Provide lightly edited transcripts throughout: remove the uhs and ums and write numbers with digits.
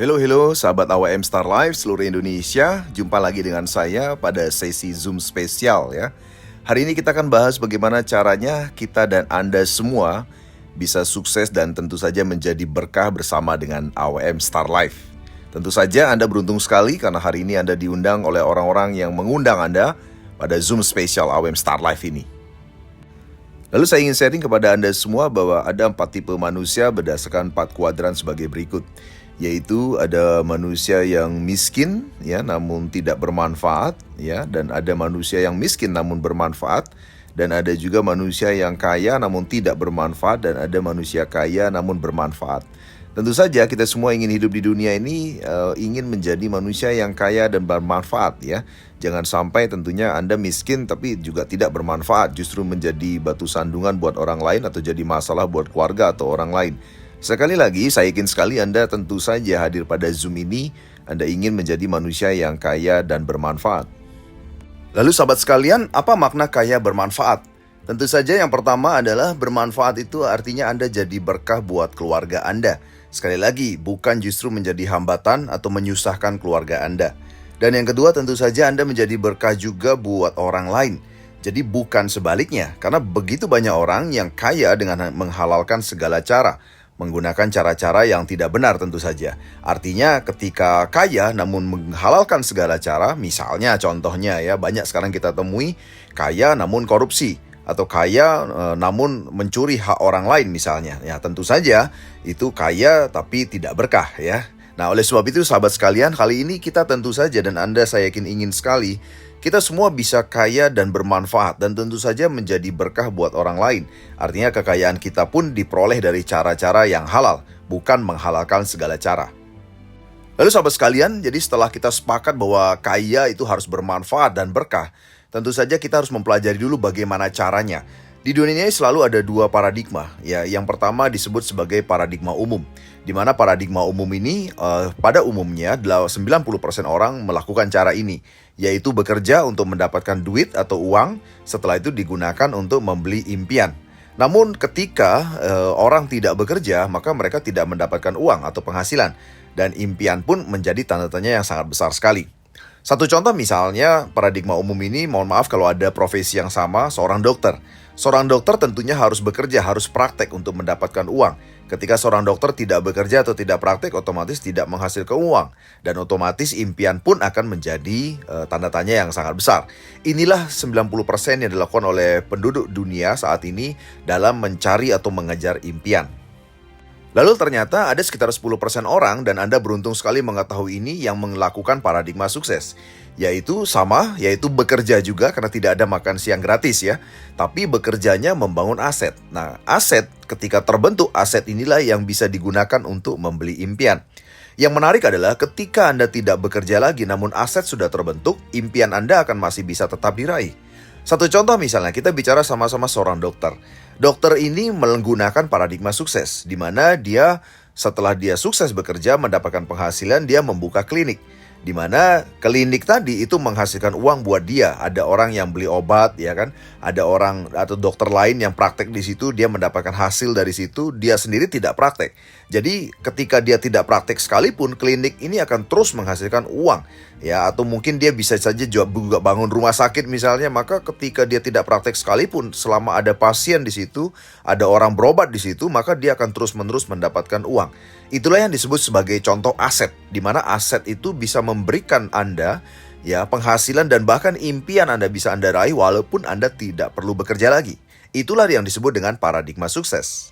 Halo sahabat AWM Star Life seluruh Indonesia. Jumpa lagi dengan saya pada sesi Zoom spesial ya. Hari ini kita akan bahas bagaimana caranya kita dan Anda semua bisa sukses dan tentu saja menjadi berkah bersama dengan AWM Star Life. Tentu saja Anda beruntung sekali karena hari ini Anda diundang oleh orang-orang yang mengundang Anda pada Zoom spesial AWM Star Life ini. Lalu saya ingin sharing kepada Anda semua bahwa ada 4 tipe manusia berdasarkan 4 kuadran sebagai berikut. Yaitu ada manusia yang miskin ya namun tidak bermanfaat ya, dan ada manusia yang miskin namun bermanfaat, dan ada juga manusia yang kaya namun tidak bermanfaat, dan ada manusia kaya namun bermanfaat. Tentu saja kita semua ingin hidup di dunia ini ingin menjadi manusia yang kaya dan bermanfaat ya. Jangan sampai tentunya Anda miskin tapi juga tidak bermanfaat, justru menjadi batu sandungan buat orang lain atau jadi masalah buat keluarga atau orang lain. Sekali lagi, saya yakin sekali Anda tentu saja hadir pada Zoom ini, Anda ingin menjadi manusia yang kaya dan bermanfaat. Lalu sahabat sekalian, apa makna kaya bermanfaat? Tentu saja yang pertama adalah bermanfaat itu artinya Anda jadi berkah buat keluarga Anda. Sekali lagi, bukan justru menjadi hambatan atau menyusahkan keluarga Anda. Dan yang kedua tentu saja Anda menjadi berkah juga buat orang lain. Jadi bukan sebaliknya, karena begitu banyak orang yang kaya dengan menghalalkan segala cara, menggunakan cara-cara yang tidak benar tentu saja. Artinya ketika kaya namun menghalalkan segala cara, misalnya contohnya ya, banyak sekarang kita temui kaya namun korupsi, atau kaya namun mencuri hak orang lain misalnya. Ya tentu saja itu kaya tapi tidak berkah ya. Nah oleh sebab itu sahabat sekalian, kali ini kita tentu saja dan Anda saya yakin ingin sekali kita semua bisa kaya dan bermanfaat dan tentu saja menjadi berkah buat orang lain. Artinya kekayaan kita pun diperoleh dari cara-cara yang halal, bukan menghalalkan segala cara. Lalu sahabat sekalian, jadi setelah kita sepakat bahwa kaya itu harus bermanfaat dan berkah, tentu saja kita harus mempelajari dulu bagaimana caranya. Di dunia ini selalu ada 2 paradigma. Ya, yang pertama disebut sebagai paradigma umum, di mana paradigma umum ini pada umumnya 90% orang melakukan cara ini, yaitu bekerja untuk mendapatkan duit atau uang, setelah itu digunakan untuk membeli impian. Namun ketika orang tidak bekerja, maka mereka tidak mendapatkan uang atau penghasilan, dan impian pun menjadi tanda tanya yang sangat besar sekali. Satu contoh misalnya paradigma umum ini, mohon maaf kalau ada profesi yang sama, seorang dokter. Seorang dokter tentunya harus bekerja, harus praktek untuk mendapatkan uang. Ketika seorang dokter tidak bekerja atau tidak praktek, otomatis tidak menghasilkan uang. Dan otomatis impian pun akan menjadi tanda tanya yang sangat besar. Inilah 90% yang dilakukan oleh penduduk dunia saat ini dalam mencari atau mengejar impian. Lalu ternyata ada sekitar 10% orang, dan Anda beruntung sekali mengetahui ini, yang melakukan paradigma sukses. Yaitu bekerja juga karena tidak ada makan siang gratis ya. Tapi bekerjanya membangun aset. Nah, aset ketika terbentuk, aset inilah yang bisa digunakan untuk membeli impian. Yang menarik adalah ketika Anda tidak bekerja lagi namun aset sudah terbentuk, impian Anda akan masih bisa tetap diraih. Satu contoh misalnya, kita bicara sama-sama seorang dokter. Dokter ini menggunakan paradigma sukses, di mana dia setelah dia sukses bekerja mendapatkan penghasilan, dia membuka klinik. Di mana klinik tadi itu menghasilkan uang buat dia. Ada orang yang beli obat ya kan, ada orang atau dokter lain yang praktek di situ, dia mendapatkan hasil dari situ, dia sendiri tidak praktek. Jadi ketika dia tidak praktek sekalipun, klinik ini akan terus menghasilkan uang ya, atau mungkin dia bisa saja juga bangun rumah sakit misalnya. Maka ketika dia tidak praktek sekalipun, selama ada pasien di situ, ada orang berobat di situ, maka dia akan terus-menerus mendapatkan uang. Itulah yang disebut sebagai contoh aset, di mana aset itu bisa memberikan Anda ya penghasilan dan bahkan impian Anda bisa Anda raih walaupun Anda tidak perlu bekerja lagi. Itulah yang disebut dengan paradigma sukses.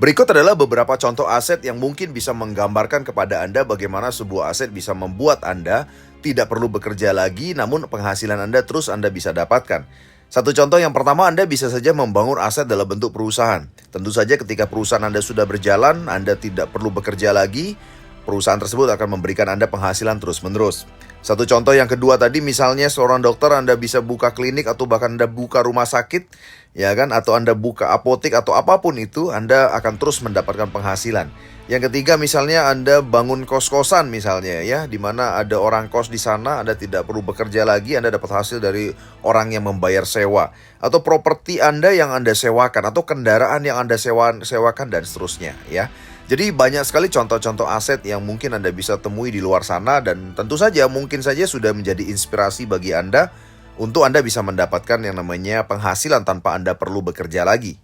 Berikut adalah beberapa contoh aset yang mungkin bisa menggambarkan kepada Anda bagaimana sebuah aset bisa membuat Anda tidak perlu bekerja lagi, namun penghasilan Anda terus Anda bisa dapatkan. Satu contoh yang pertama, Anda bisa saja membangun aset dalam bentuk perusahaan. Tentu saja ketika perusahaan Anda sudah berjalan, Anda tidak perlu bekerja lagi, perusahaan tersebut akan memberikan Anda penghasilan terus-menerus. Satu contoh yang kedua tadi, misalnya seorang dokter, Anda bisa buka klinik atau bahkan Anda buka rumah sakit, ya kan? Atau Anda buka apotek atau apapun itu, Anda akan terus mendapatkan penghasilan. Yang ketiga misalnya Anda bangun kos-kosan misalnya ya, di mana ada orang kos di sana, Anda tidak perlu bekerja lagi, Anda dapat hasil dari orang yang membayar sewa. Atau properti Anda yang Anda sewakan, atau kendaraan yang Anda sewakan dan seterusnya ya. Jadi banyak sekali contoh-contoh aset yang mungkin Anda bisa temui di luar sana dan tentu saja mungkin saja sudah menjadi inspirasi bagi Anda untuk Anda bisa mendapatkan yang namanya penghasilan tanpa Anda perlu bekerja lagi.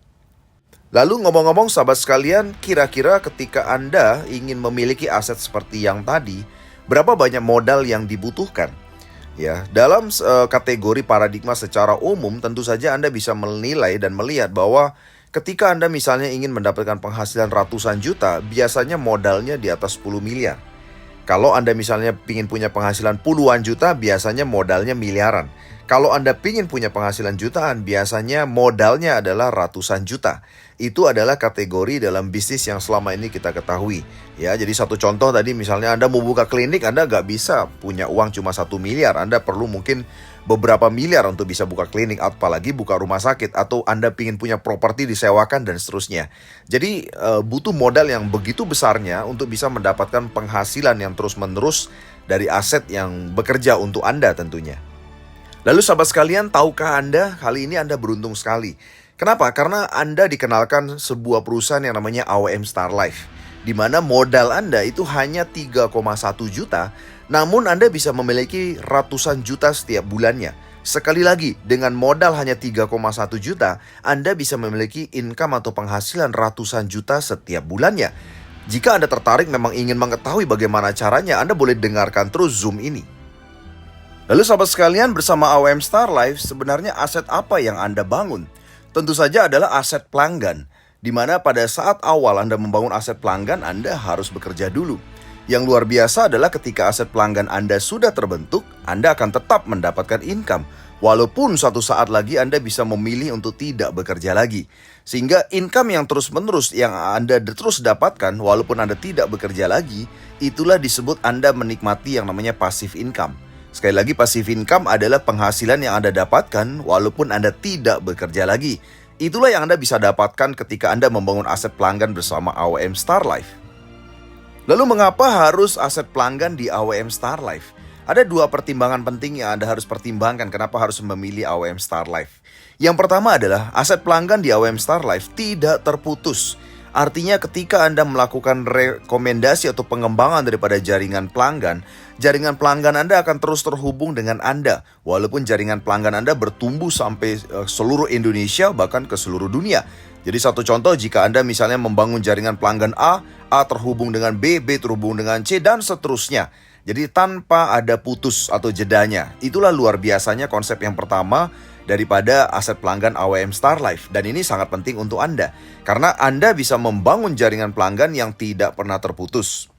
Lalu ngomong-ngomong sahabat sekalian, kira-kira ketika Anda ingin memiliki aset seperti yang tadi, berapa banyak modal yang dibutuhkan? Ya, dalam kategori paradigma secara umum, tentu saja Anda bisa menilai dan melihat bahwa ketika Anda misalnya ingin mendapatkan penghasilan ratusan juta, biasanya modalnya di atas 10 miliar. Kalau Anda misalnya ingin punya penghasilan puluhan juta, biasanya modalnya miliaran. Kalau Anda ingin punya penghasilan jutaan, biasanya modalnya adalah ratusan juta. Itu adalah kategori dalam bisnis yang selama ini kita ketahui. Ya, jadi satu contoh tadi misalnya Anda mau buka klinik, Anda nggak bisa punya uang cuma 1 miliar. Anda perlu mungkin beberapa miliar untuk bisa buka klinik, apalagi buka rumah sakit, atau Anda ingin punya properti disewakan dan seterusnya. Jadi butuh modal yang begitu besarnya untuk bisa mendapatkan penghasilan yang terus-menerus dari aset yang bekerja untuk Anda tentunya. Lalu sahabat sekalian, tahukah Anda kali ini Anda beruntung sekali? Kenapa? Karena Anda dikenalkan sebuah perusahaan yang namanya AOM Star Life, di mana modal Anda itu hanya 3,1 juta, namun Anda bisa memiliki ratusan juta setiap bulannya. Sekali lagi, dengan modal hanya 3,1 juta, Anda bisa memiliki income atau penghasilan ratusan juta setiap bulannya. Jika Anda tertarik memang ingin mengetahui bagaimana caranya, Anda boleh dengarkan terus Zoom ini. Lalu sahabat sekalian, bersama AOM Star Life, sebenarnya aset apa yang Anda bangun? Tentu saja adalah aset pelanggan, di mana pada saat awal Anda membangun aset pelanggan, Anda harus bekerja dulu. Yang luar biasa adalah ketika aset pelanggan Anda sudah terbentuk, Anda akan tetap mendapatkan income. Walaupun suatu saat lagi Anda bisa memilih untuk tidak bekerja lagi. Sehingga income yang terus-menerus yang Anda terus dapatkan walaupun Anda tidak bekerja lagi, itulah disebut Anda menikmati yang namanya passive income. Sekali lagi, passive income adalah penghasilan yang Anda dapatkan walaupun Anda tidak bekerja lagi. Itulah yang Anda bisa dapatkan ketika Anda membangun aset pelanggan bersama AOM Star Life. Lalu mengapa harus aset pelanggan di AOM Star Life? Ada dua pertimbangan penting yang Anda harus pertimbangkan kenapa harus memilih AOM Star Life. Yang pertama adalah aset pelanggan di AOM Star Life tidak terputus. Artinya ketika Anda melakukan rekomendasi atau pengembangan daripada jaringan pelanggan Anda akan terus terhubung dengan Anda. Walaupun jaringan pelanggan Anda bertumbuh sampai seluruh Indonesia bahkan ke seluruh dunia. Jadi satu contoh, jika Anda misalnya membangun jaringan pelanggan A terhubung dengan B terhubung dengan C dan seterusnya. Jadi tanpa ada putus atau jedanya. Itulah luar biasanya konsep yang pertama daripada aset pelanggan AOM Star Life. Dan ini sangat penting untuk Anda, karena Anda bisa membangun jaringan pelanggan yang tidak pernah terputus.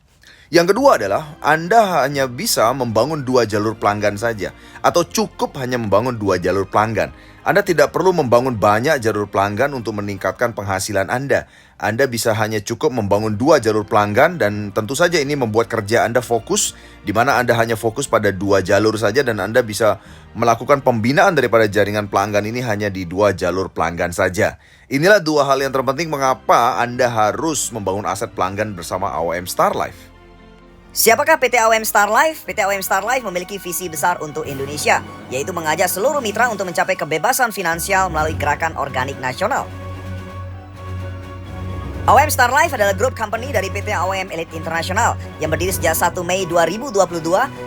Yang kedua adalah Anda hanya bisa membangun 2 jalur pelanggan saja, atau cukup hanya membangun 2 jalur pelanggan. Anda tidak perlu membangun banyak jalur pelanggan untuk meningkatkan penghasilan Anda. Anda bisa hanya cukup membangun 2 jalur pelanggan, dan tentu saja ini membuat kerja Anda fokus, di mana Anda hanya fokus pada 2 jalur saja, dan Anda bisa melakukan pembinaan daripada jaringan pelanggan ini hanya di 2 jalur pelanggan saja. Inilah 2 hal yang terpenting mengapa Anda harus membangun aset pelanggan bersama AOM Star Life. Siapakah PT AOM Star Life? PT AOM Star Life memiliki visi besar untuk Indonesia, yaitu mengajak seluruh mitra untuk mencapai kebebasan finansial melalui gerakan organik nasional. AOM Star Life adalah grup company dari PT AOM Elite International yang berdiri sejak 1 Mei 2022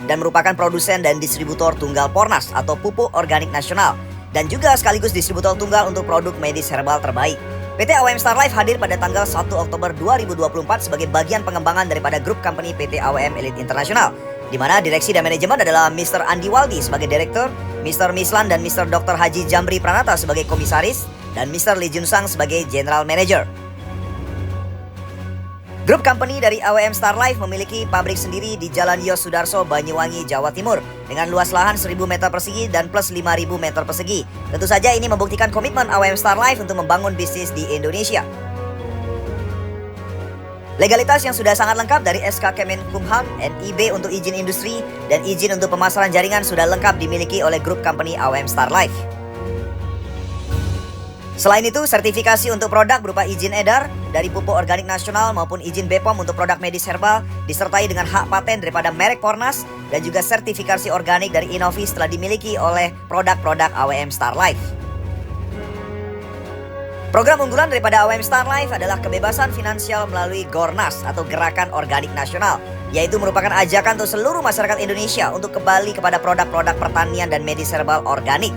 dan merupakan produsen dan distributor tunggal Pornas atau pupuk organik nasional, dan juga sekaligus distributor tunggal untuk produk medis herbal terbaik. PT AOM Star Life hadir pada tanggal 1 Oktober 2024 sebagai bagian pengembangan daripada grup company PT AOM Elite International, di mana direksi dan manajemen adalah Mr. Andi Waldi sebagai direktur, Mr. Mislan dan Mr. Dr. Haji Jamri Pranata sebagai komisaris, dan Mr. Lee Jun Sang sebagai general manager. Grup company dari AOM Star Life memiliki pabrik sendiri di Jalan Yos Sudarso, Banyuwangi, Jawa Timur dengan luas lahan 1.000 meter persegi dan plus 5.000 meter persegi. Tentu saja ini membuktikan komitmen AOM Star Life untuk membangun bisnis di Indonesia. Legalitas yang sudah sangat lengkap dari SK Kemenkumham, NIB untuk izin industri, dan izin untuk pemasaran jaringan sudah lengkap dimiliki oleh grup company AOM Star Life. Selain itu, sertifikasi untuk produk berupa izin edar dari pupuk organik nasional maupun izin BPOM untuk produk medis herbal disertai dengan hak paten daripada merek Pornas dan juga sertifikasi organik dari Innovis telah dimiliki oleh produk-produk AOM Star Life. Program unggulan daripada AOM Star Life adalah kebebasan finansial melalui Gornas atau Gerakan Organik Nasional, yaitu merupakan ajakan untuk seluruh masyarakat Indonesia untuk kembali kepada produk-produk pertanian dan medis herbal organik.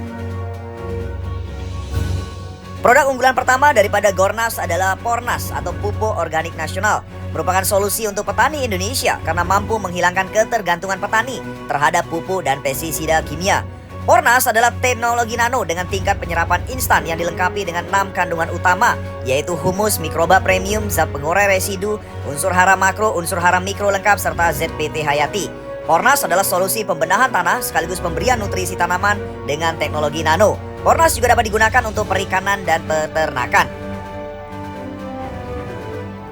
Produk unggulan pertama daripada Gornas adalah Pornas atau Pupuk Organik Nasional, merupakan solusi untuk petani Indonesia karena mampu menghilangkan ketergantungan petani terhadap pupuk dan pestisida kimia. Pornas adalah teknologi nano dengan tingkat penyerapan instan yang dilengkapi dengan 6 kandungan utama, yaitu humus, mikroba premium, zat pengurai residu, unsur hara makro, unsur hara mikro lengkap, serta ZPT hayati. Pornas adalah solusi pembenahan tanah sekaligus pemberian nutrisi tanaman dengan teknologi nano. Pornas juga dapat digunakan untuk perikanan dan peternakan.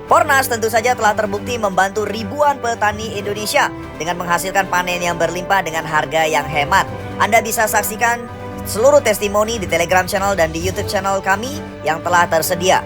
Pornas tentu saja telah terbukti membantu ribuan petani Indonesia dengan menghasilkan panen yang berlimpah dengan harga yang hemat. Anda bisa saksikan seluruh testimoni di Telegram channel dan di YouTube channel kami yang telah tersedia.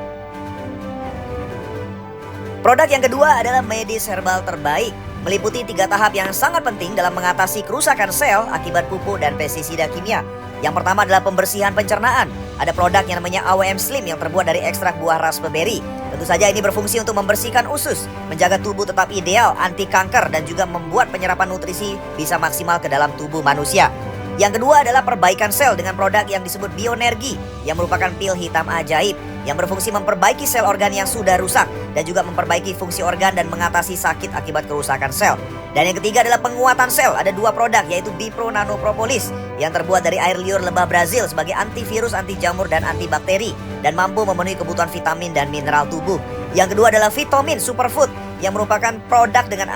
Produk yang kedua adalah medis herbal terbaik, meliputi 3 tahap yang sangat penting dalam mengatasi kerusakan sel akibat pupuk dan pestisida kimia. Yang pertama adalah pembersihan pencernaan. Ada produk yang namanya AOM Slim yang terbuat dari ekstrak buah raspberry. Tentu saja ini berfungsi untuk membersihkan usus, menjaga tubuh tetap ideal, anti kanker, dan juga membuat penyerapan nutrisi bisa maksimal ke dalam tubuh manusia. Yang kedua adalah perbaikan sel dengan produk yang disebut Bioenergi, yang merupakan pil hitam ajaib yang berfungsi memperbaiki sel organ yang sudah rusak dan juga memperbaiki fungsi organ dan mengatasi sakit akibat kerusakan sel. Dan yang ketiga adalah penguatan sel. Ada 2 produk, yaitu Bipro Nano Propolis yang terbuat dari air liur lebah Brazil sebagai antivirus, anti jamur, dan antibakteri dan mampu memenuhi kebutuhan vitamin dan mineral tubuh. Yang kedua adalah Vitamin Superfood yang merupakan produk dengan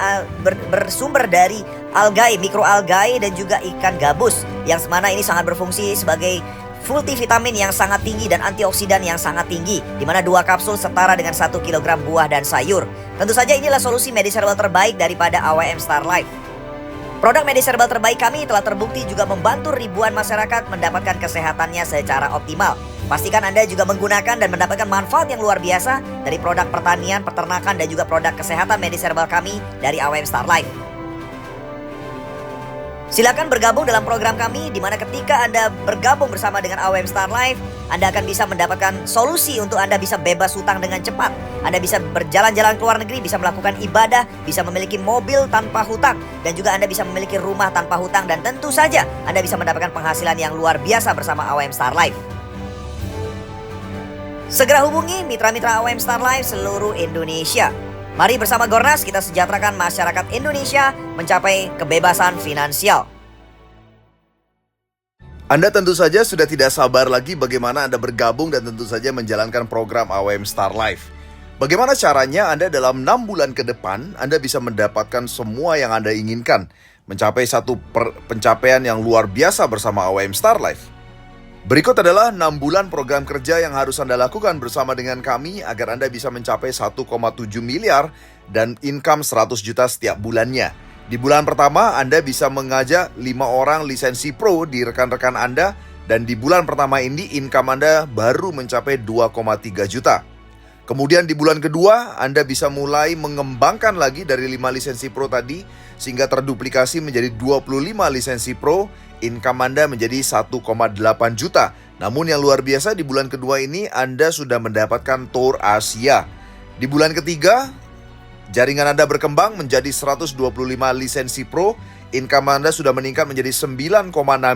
bersumber dari algae, mikroalgae, dan juga ikan gabus, yang semana ini sangat berfungsi sebagai multivitamin yang sangat tinggi dan antioksidan yang sangat tinggi, di mana 2 kapsul setara dengan 1 kg buah dan sayur. Tentu saja inilah solusi medis herbal terbaik daripada AOM Star Life. Produk medis herbal terbaik kami telah terbukti juga membantu ribuan masyarakat mendapatkan kesehatannya secara optimal. Pastikan Anda juga menggunakan dan mendapatkan manfaat yang luar biasa dari produk pertanian, peternakan, dan juga produk kesehatan medis herbal kami dari AOM Star Life. Silakan bergabung dalam program kami, di mana ketika Anda bergabung bersama dengan AOM Star Life, Anda akan bisa mendapatkan solusi untuk Anda bisa bebas hutang dengan cepat. Anda bisa berjalan-jalan ke luar negeri, bisa melakukan ibadah, bisa memiliki mobil tanpa hutang, dan juga Anda bisa memiliki rumah tanpa hutang, dan tentu saja Anda bisa mendapatkan penghasilan yang luar biasa bersama AOM Star Life. Segera hubungi mitra-mitra AOM Star Life seluruh Indonesia. Mari bersama Gornas kita sejahterakan masyarakat Indonesia mencapai kebebasan finansial. Anda tentu saja sudah tidak sabar lagi bagaimana Anda bergabung dan tentu saja menjalankan program AOM Star Life. Bagaimana caranya Anda dalam 6 bulan ke depan Anda bisa mendapatkan semua yang Anda inginkan, mencapai satu pencapaian yang luar biasa bersama AOM Star Life. Berikut adalah 6 bulan program kerja yang harus Anda lakukan bersama dengan kami agar Anda bisa mencapai 1,7 miliar dan income 100 juta setiap bulannya. Di bulan pertama, Anda bisa mengajak 5 orang lisensi pro di rekan-rekan Anda, dan di bulan pertama ini income Anda baru mencapai 2,3 juta. Kemudian di bulan kedua, Anda bisa mulai mengembangkan lagi dari 5 lisensi pro tadi, sehingga terduplikasi menjadi 25 lisensi pro, income Anda menjadi 1,8 juta. Namun yang luar biasa di bulan kedua ini, Anda sudah mendapatkan tour Asia. Di bulan ketiga, jaringan Anda berkembang menjadi 125 lisensi pro, income Anda sudah meningkat menjadi 9,6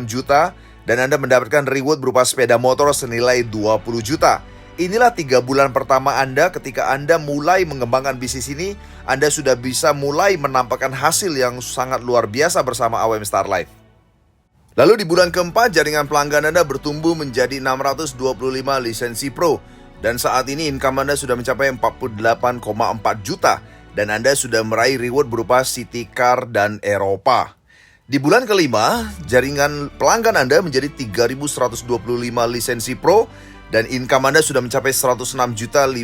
juta, dan Anda mendapatkan reward berupa sepeda motor senilai 20 juta. Inilah 3 bulan pertama Anda ketika Anda mulai mengembangkan bisnis ini, Anda sudah bisa mulai menampakkan hasil yang sangat luar biasa bersama AOM Star Life. Lalu di bulan keempat, jaringan pelanggan Anda bertumbuh menjadi 625 lisensi pro, dan saat ini income Anda sudah mencapai 48,4 juta, dan Anda sudah meraih reward berupa City Car dan Eropa. Di bulan kelima, jaringan pelanggan Anda menjadi 3.125 lisensi pro, dan income Anda sudah mencapai 106.500.000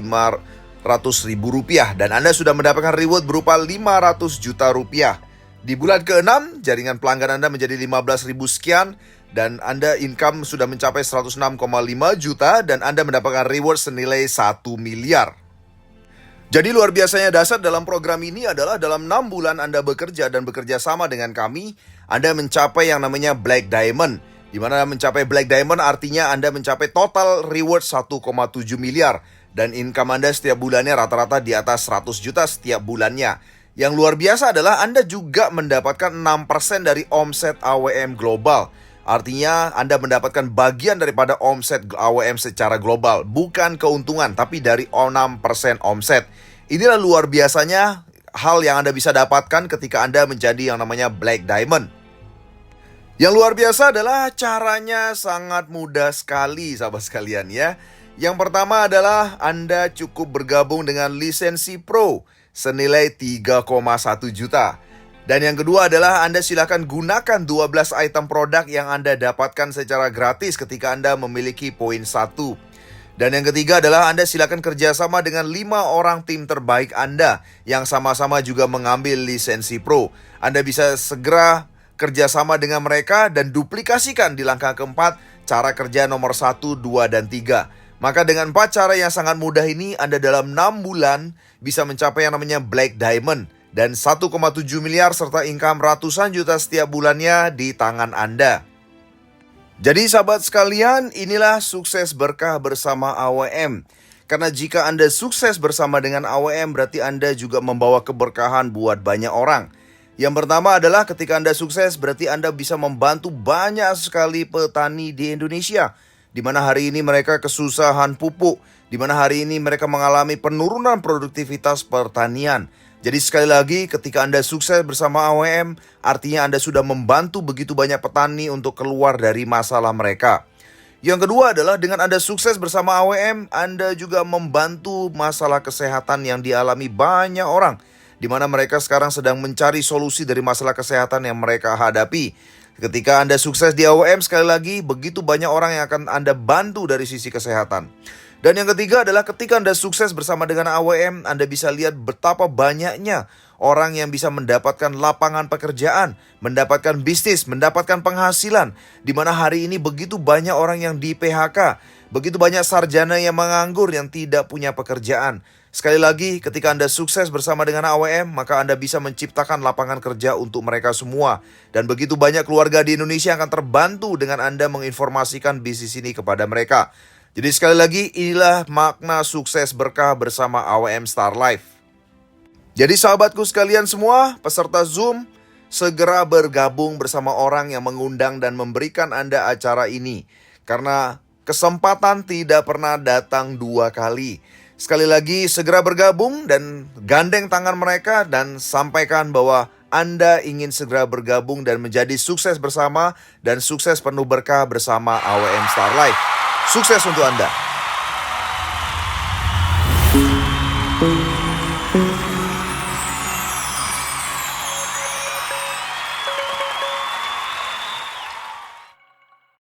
rupiah, dan Anda sudah mendapatkan reward berupa 500 juta rupiah. Di bulan ke-6, jaringan pelanggan Anda menjadi 15.000 sekian, dan Anda income sudah mencapai 106,5 juta, dan Anda mendapatkan reward senilai 1 miliar. Jadi luar biasanya dasar dalam program ini adalah dalam 6 bulan Anda bekerja dan bekerja sama dengan kami, Anda mencapai yang namanya Black Diamond, Di mana mencapai Black Diamond artinya Anda mencapai total reward 1,7 miliar. Dan income Anda setiap bulannya rata-rata di atas 100 juta setiap bulannya. Yang luar biasa adalah Anda juga mendapatkan 6% dari omset AWM global. Artinya Anda mendapatkan bagian daripada omset AWM secara global. Bukan keuntungan, tapi dari 6% omset. Inilah luar biasanya hal yang Anda bisa dapatkan ketika Anda menjadi yang namanya Black Diamond. Yang luar biasa adalah caranya sangat mudah sekali sahabat sekalian ya. Yang pertama adalah Anda cukup bergabung dengan lisensi Pro senilai 3,1 juta. Dan yang kedua adalah Anda silakan gunakan 12 item produk yang Anda dapatkan secara gratis ketika Anda memiliki poin 1. Dan yang ketiga adalah Anda silakan kerjasama dengan 5 orang tim terbaik Anda yang sama-sama juga mengambil lisensi Pro. Anda bisa segera kerjasama dengan mereka dan duplikasikan di langkah keempat cara kerja nomor 1, 2, dan 3. Maka dengan 4 cara yang sangat mudah ini, Anda dalam 6 bulan bisa mencapai yang namanya Black Diamond dan 1,7 miliar serta income ratusan juta setiap bulannya di tangan Anda. Jadi sahabat sekalian, inilah sukses berkah bersama AWM. Karena jika Anda sukses bersama dengan AWM, berarti Anda juga membawa keberkahan buat banyak orang. Yang pertama adalah ketika Anda sukses, berarti Anda bisa membantu banyak sekali petani di Indonesia. Di mana hari ini mereka kesusahan pupuk, di mana hari ini mereka mengalami penurunan produktivitas pertanian. Jadi sekali lagi, ketika Anda sukses bersama AWM, artinya Anda sudah membantu begitu banyak petani untuk keluar dari masalah mereka. Yang kedua adalah dengan Anda sukses bersama AWM, Anda juga membantu masalah kesehatan yang dialami banyak orang, di mana mereka sekarang sedang mencari solusi dari masalah kesehatan yang mereka hadapi. Ketika Anda sukses di AWM, sekali lagi, begitu banyak orang yang akan Anda bantu dari sisi kesehatan. Dan yang ketiga adalah ketika Anda sukses bersama dengan AWM, Anda bisa lihat betapa banyaknya orang yang bisa mendapatkan lapangan pekerjaan, mendapatkan bisnis, mendapatkan penghasilan. Di mana hari ini begitu banyak orang yang di PHK, begitu banyak sarjana yang menganggur yang tidak punya pekerjaan. Sekali lagi, ketika Anda sukses bersama dengan AWM, maka Anda bisa menciptakan lapangan kerja untuk mereka semua. Dan begitu banyak keluarga di Indonesia yang akan terbantu dengan Anda menginformasikan bisnis ini kepada mereka. Jadi sekali lagi, inilah makna sukses berkah bersama AWM Star Life. Jadi sahabatku sekalian semua, peserta Zoom, segera bergabung bersama orang yang mengundang dan memberikan Anda acara ini. Karena kesempatan tidak pernah datang 2 kali. Sekali lagi, segera bergabung dan gandeng tangan mereka dan sampaikan bahwa Anda ingin segera bergabung dan menjadi sukses bersama dan sukses penuh berkah bersama AWM Star Life. Sukses untuk Anda.